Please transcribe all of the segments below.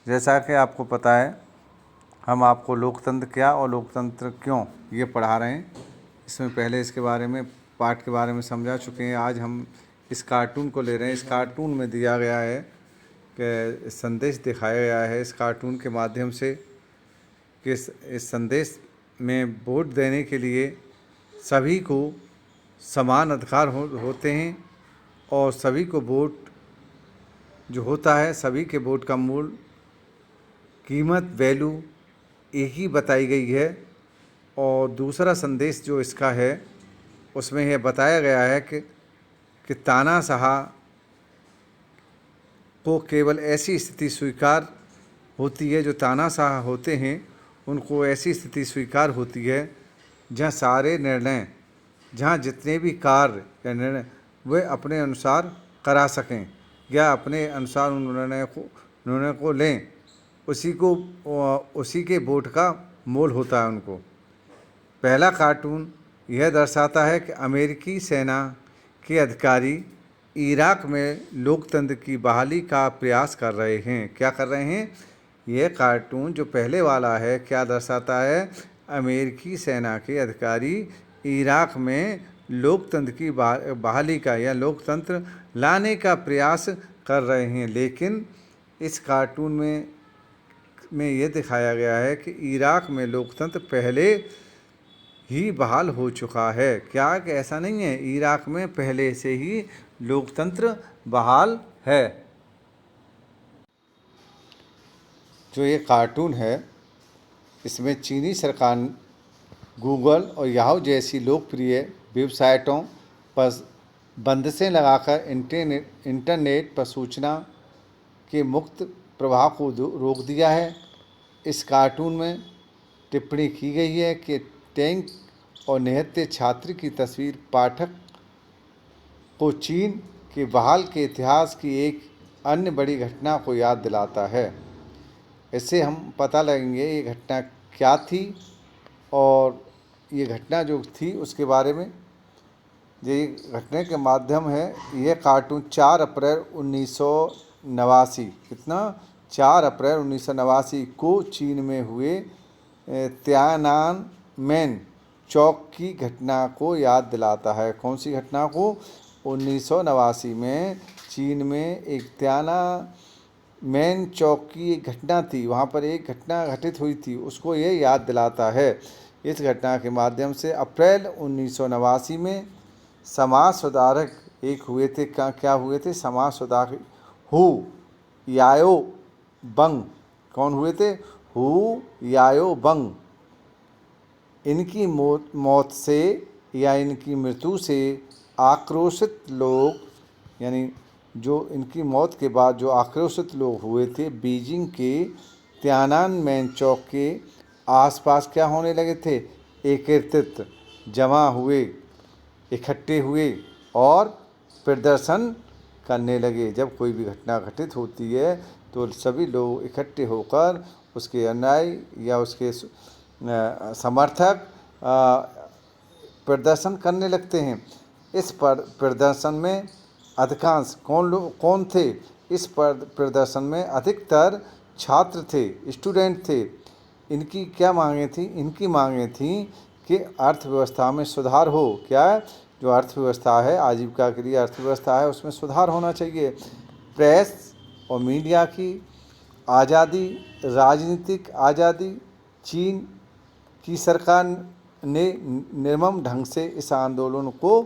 जैसा कि आपको पता है, हम आपको लोकतंत्र क्या और लोकतंत्र क्यों ये पढ़ा रहे हैं। इसमें पहले इसके बारे में पाठ के बारे में समझा चुके हैं। आज हम इस कार्टून को ले रहे हैं। इस कार्टून में दिया गया है कि संदेश दिखाया गया है इस कार्टून के माध्यम से कि इस संदेश में वोट देने के लिए सभी को समान अधिकार होते हैं और सभी को वोट जो होता है, सभी के वोट का मूल कीमत वैल्यू एक ही बताई गई है। और दूसरा संदेश जो इसका है उसमें यह बताया गया है कि तानाशाह को केवल ऐसी स्थिति स्वीकार होती है, जो तानाशाह होते हैं उनको ऐसी स्थिति स्वीकार होती है जहाँ सारे निर्णय, जहाँ जितने भी कार्य या निर्णय वे अपने अनुसार करा सकें या अपने अनुसार उन निर्णय को लें, उसी के वोट का मोल होता है उनको। पहला कार्टून यह दर्शाता है कि अमेरिकी सेना के अधिकारी इराक में लोकतंत्र की बहाली का प्रयास कर रहे हैं। क्या कर रहे हैं? यह कार्टून जो पहले वाला है क्या दर्शाता है? अमेरिकी सेना के अधिकारी इराक में लोकतंत्र की बहाली का या लोकतंत्र लाने का प्रयास कर रहे हैं। लेकिन इस कार्टून में यह दिखाया गया है कि इराक में लोकतंत्र पहले ही बहाल हो चुका है। क्या कि ऐसा नहीं है? इराक में पहले से ही लोकतंत्र बहाल है। जो ये कार्टून है इसमें चीनी सरकार गूगल और याहू जैसी लोकप्रिय वेबसाइटों पर बंदिशें लगाकर इंटरनेट पर सूचना के मुक्त प्रवाह को रोक दिया है। इस कार्टून में टिप्पणी की गई है कि टैंक और निहत्थे छात्र की तस्वीर पाठक को चीन के बहाल के इतिहास की एक अन्य बड़ी घटना को याद दिलाता है। इससे हम पता लगेंगे ये घटना क्या थी और ये घटना जो थी उसके बारे में। ये घटना के माध्यम है। यह कार्टून 4 अप्रैल 1989 कितना 4 अप्रैल 1989 को चीन में हुए तियाननमेन चौक की घटना को याद दिलाता है। कौन सी घटना को? 1989 में चीन में एक तियाननमेन चौक की एक घटना थी, वहाँ पर एक घटना घटित हुई थी, उसको ये याद दिलाता है। इस घटना के माध्यम से अप्रैल 1989 में समाज सुधारक एक हुए थे। क्या हुए थे? समाज सुधारक हु याओ बंग। कौन हुए थे? हु याओ बंग। इनकी मौत से या इनकी मृत्यु से आक्रोशित लोग, यानी जो इनकी मौत के बाद जो आक्रोशित लोग हुए थे, बीजिंग के तियाननमेन चौक के आसपास क्या होने लगे थे? एकत्रित, जमा हुए, इकट्ठे हुए और प्रदर्शन करने लगे। जब कोई भी घटना घटित होती है तो सभी लोग इकट्ठे होकर उसके अनुयायी या उसके समर्थक प्रदर्शन करने लगते हैं। इस प्रदर्शन में अधिकांश कौन थे? इस प्रदर्शन में अधिकतर छात्र थे, स्टूडेंट थे। इनकी क्या मांगें थी? इनकी मांगें थी कि अर्थव्यवस्था में सुधार हो। क्या है? जो अर्थव्यवस्था है, आजीविका के लिए अर्थव्यवस्था है, उसमें सुधार होना चाहिए। प्रेस और मीडिया की आज़ादी, राजनीतिक आज़ादी। चीन की सरकार ने निर्मम ढंग से इस आंदोलन को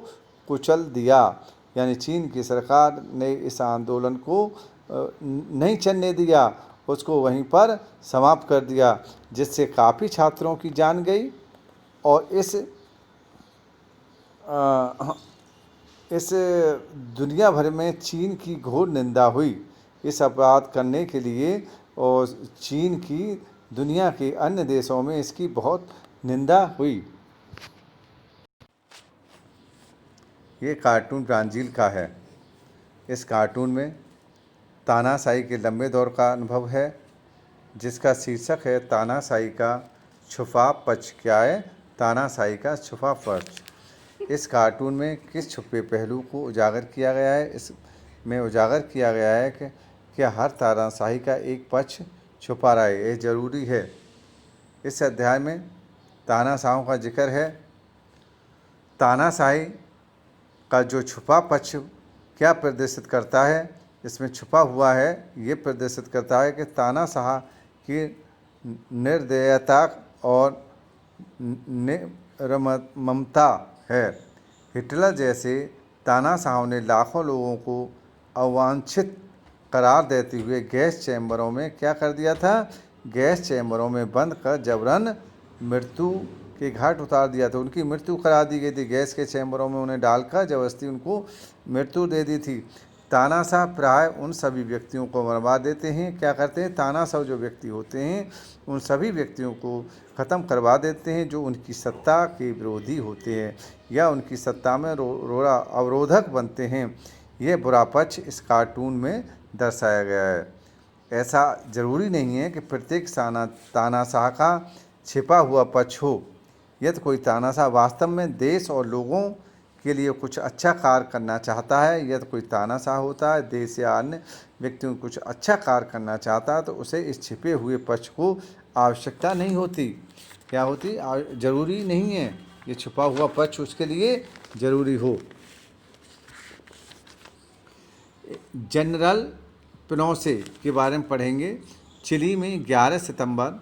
कुचल दिया, यानी चीन की सरकार ने इस आंदोलन को नहीं चलने दिया, उसको वहीं पर समाप्त कर दिया, जिससे काफ़ी छात्रों की जान गई। और इस दुनिया भर में चीन की घोर निंदा हुई इस अपराध करने के लिए, और चीन की दुनिया के अन्य देशों में इसकी बहुत निंदा हुई। ये कार्टून ब्राज़ील का है। इस कार्टून में तानाशाही के लंबे दौर का अनुभव है, जिसका शीर्षक है तानाशाही का छुपा पक्ष। क्या है? तानाशाही का छुपा पक्ष। इस कार्टून में किस छुपे पहलू को उजागर किया गया है? इसमें उजागर किया गया है कि क्या हर तानाशाही का एक पक्ष छुपा रहे, ये जरूरी है। इस अध्याय में तानाशाहों का जिक्र है। तानाशाही का जो छुपा पक्ष क्या प्रदर्शित करता है, इसमें छुपा हुआ है, ये प्रदर्शित करता है कि तानाशाह की निर्दयता और निर्ममता है। हिटलर जैसे तानाशाहों ने लाखों लोगों को अवांछित करार देते हुए गैस चैम्बरों में क्या कर दिया था, गैस चैम्बरों में बंद कर जबरन मृत्यु के घाट उतार दिया था। उनकी मृत्यु करा दी गई थी, गैस के चैम्बरों में उन्हें डालकर जबरदस्ती उनको मृत्यु दे दी थी। तानाशाह प्राय उन सभी व्यक्तियों को मरवा देते हैं, क्या करते हैं, तानाशाह जो व्यक्ति होते हैं उन सभी व्यक्तियों को ख़त्म करवा देते हैं जो उनकी सत्ता के विरोधी होते हैं या उनकी सत्ता में अवरोधक बनते हैं। यह बुरा पक्ष इस कार्टून में दर्शाया गया है। ऐसा ज़रूरी नहीं है कि प्रत्येक तानाशाह का छिपा हुआ पक्ष हो। यदि कोई तानाशाह वास्तव में देश और लोगों के लिए कुछ अच्छा कार्य करना चाहता है, यदि कोई तानाशाह होता है देश या अन्य व्यक्तियों को कुछ अच्छा कार्य करना चाहता है, तो उसे इस छिपे हुए पक्ष को आवश्यकता नहीं होती। क्या होती, जरूरी नहीं है ये छुपा हुआ पक्ष उसके लिए जरूरी हो। जनरल पिनोशे के बारे में पढ़ेंगे। चिली में 11 सितंबर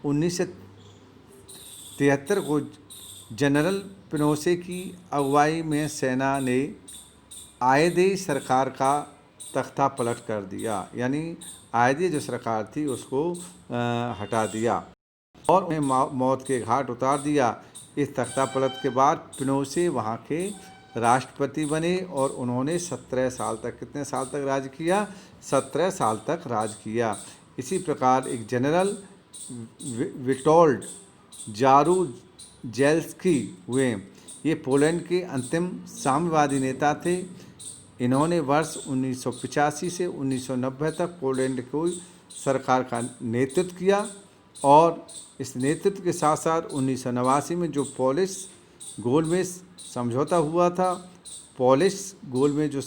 1973 को जनरल पिनोशे की अगुवाई में सेना ने आयदे सरकार का तख्ता पलट कर दिया, यानी आयदे जो सरकार थी उसको हटा दिया और उन्हें मौत के घाट उतार दिया। इस तख्ता पलट के बाद पिनोशे वहाँ के राष्ट्रपति बने और उन्होंने 17 साल तक, कितने साल तक राज किया, 17 साल तक राज किया। इसी प्रकार एक जनरल विटोल्ड जारुजेल्स्की हुए। ये पोलैंड के अंतिम साम्यवादी नेता थे। इन्होंने वर्ष 1985 से 1990 तक पोलैंड की सरकार का नेतृत्व किया और इस नेतृत्व के साथ साथ 1989 में जो पोलिश गोलमेज समझौता हुआ था, पोलिश गोलमेज जो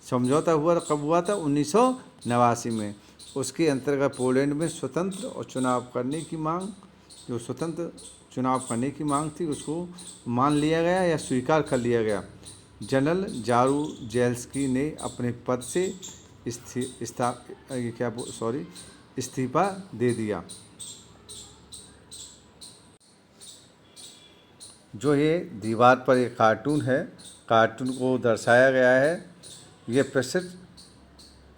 समझौता हुआ कब हुआ था, 1989 में। उसके अंतर्गत पोलैंड में स्वतंत्र और चुनाव करने की मांग, जो स्वतंत्र चुनाव करने की मांग थी, उसको मान लिया गया या स्वीकार कर लिया गया। जनरल जारुजेल्स्की ने अपने पद से इस्तीफा दे दिया। जो ये दीवार पर एक कार्टून है, कार्टून को दर्शाया गया है। ये प्रसिद्ध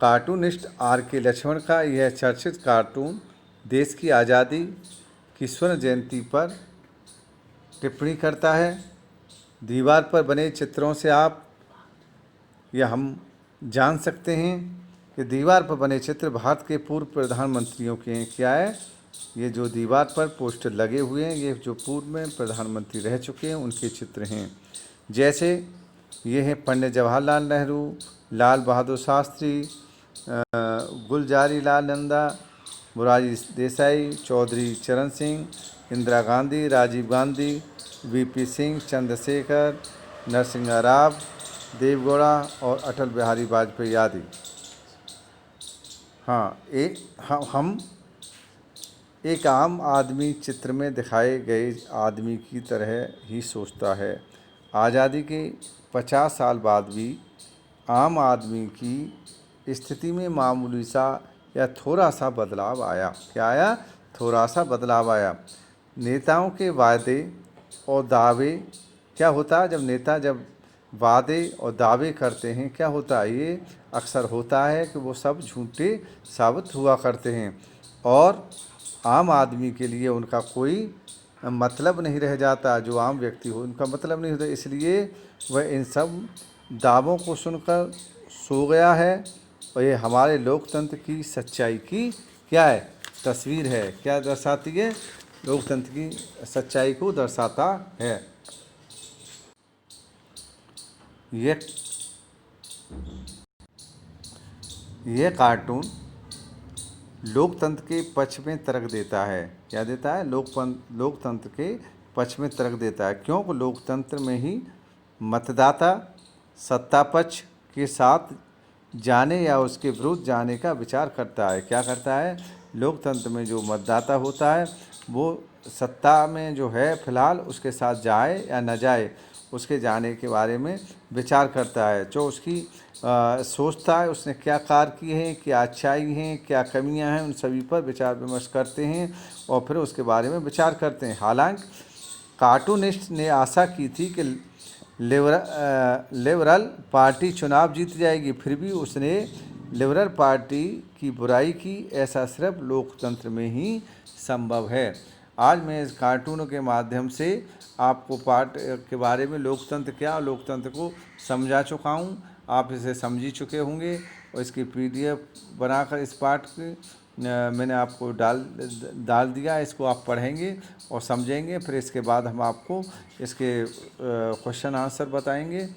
कार्टूनिस्ट आर.के. लक्ष्मण का यह चर्चित कार्टून देश की आज़ादी की स्वर्ण जयंती पर टिप्पणी करता है। दीवार पर बने चित्रों से आप या हम जान सकते हैं कि दीवार पर बने चित्र भारत के पूर्व प्रधानमंत्रियों के हैं। क्या है, ये जो दीवार पर पोस्टर लगे हुए हैं, ये जो पूर्व में प्रधानमंत्री रह चुके हैं उनके चित्र हैं। जैसे ये हैं पंडित जवाहरलाल नेहरू, लाल बहादुर शास्त्री, गुलजारी लाल नंदा, मोरारजी देसाई, चौधरी चरण सिंह, इंदिरा गांधी, राजीव गांधी, वीपी सिंह, चंद्रशेखर, नरसिंह राव, देवगौड़ा और अटल बिहारी वाजपेयी आदि। हम एक आम आदमी चित्र में दिखाए गए आदमी की तरह ही सोचता है। आज़ादी के 50 साल बाद भी आम आदमी की स्थिति में मामूली सा या थोड़ा सा बदलाव आया। क्या आया, थोड़ा सा बदलाव आया। नेताओं के वादे और दावे, क्या होता है जब नेता जब वादे और दावे करते हैं, क्या होता है, ये अक्सर होता है कि वो सब झूठे साबित हुआ करते हैं और आम आदमी के लिए उनका कोई मतलब नहीं रह जाता। जो आम व्यक्ति हो उनका मतलब नहीं होता, इसलिए वह इन सब दावों को सुनकर सो गया है। और ये हमारे लोकतंत्र की सच्चाई की क्या है, तस्वीर है। क्या दर्शाती है, लोकतंत्र की सच्चाई को दर्शाता है। यह कार्टून लोकतंत्र के पक्ष में तर्क देता है। क्या देता है, लोकतंत्र के पक्ष में तर्क देता है, क्योंकि लोकतंत्र में ही मतदाता सत्ता पक्ष के साथ जाने या उसके विरुद्ध जाने का विचार करता है। क्या करता है? लोकतंत्र में जो मतदाता होता है वो सत्ता में जो है फिलहाल उसके साथ जाए या न जाए, उसके जाने के बारे में विचार करता है। जो उसकी सोचता है, उसने क्या कार्य किए हैं, क्या अच्छाई हैं, क्या कमियां हैं, उन सभी पर विचार विमर्श करते हैं और फिर उसके बारे में विचार करते हैं। हालांकि कार्टूनिस्ट ने आशा की थी कि लिबरल पार्टी चुनाव जीत जाएगी, फिर भी उसने लिबरल पार्टी की बुराई की। ऐसा सिर्फ लोकतंत्र में ही संभव है। आज मैं इस कार्टून के माध्यम से आपको पार्ट के बारे में लोकतंत्र क्या, लोकतंत्र को समझा चुका हूँ। आप इसे समझ चुके होंगे और इसकी पीडीएफ बनाकर इस पाठ की मैंने आपको डाल दिया। इसको आप पढ़ेंगे और समझेंगे, फिर इसके बाद हम आपको इसके क्वेश्चन आंसर बताएंगे।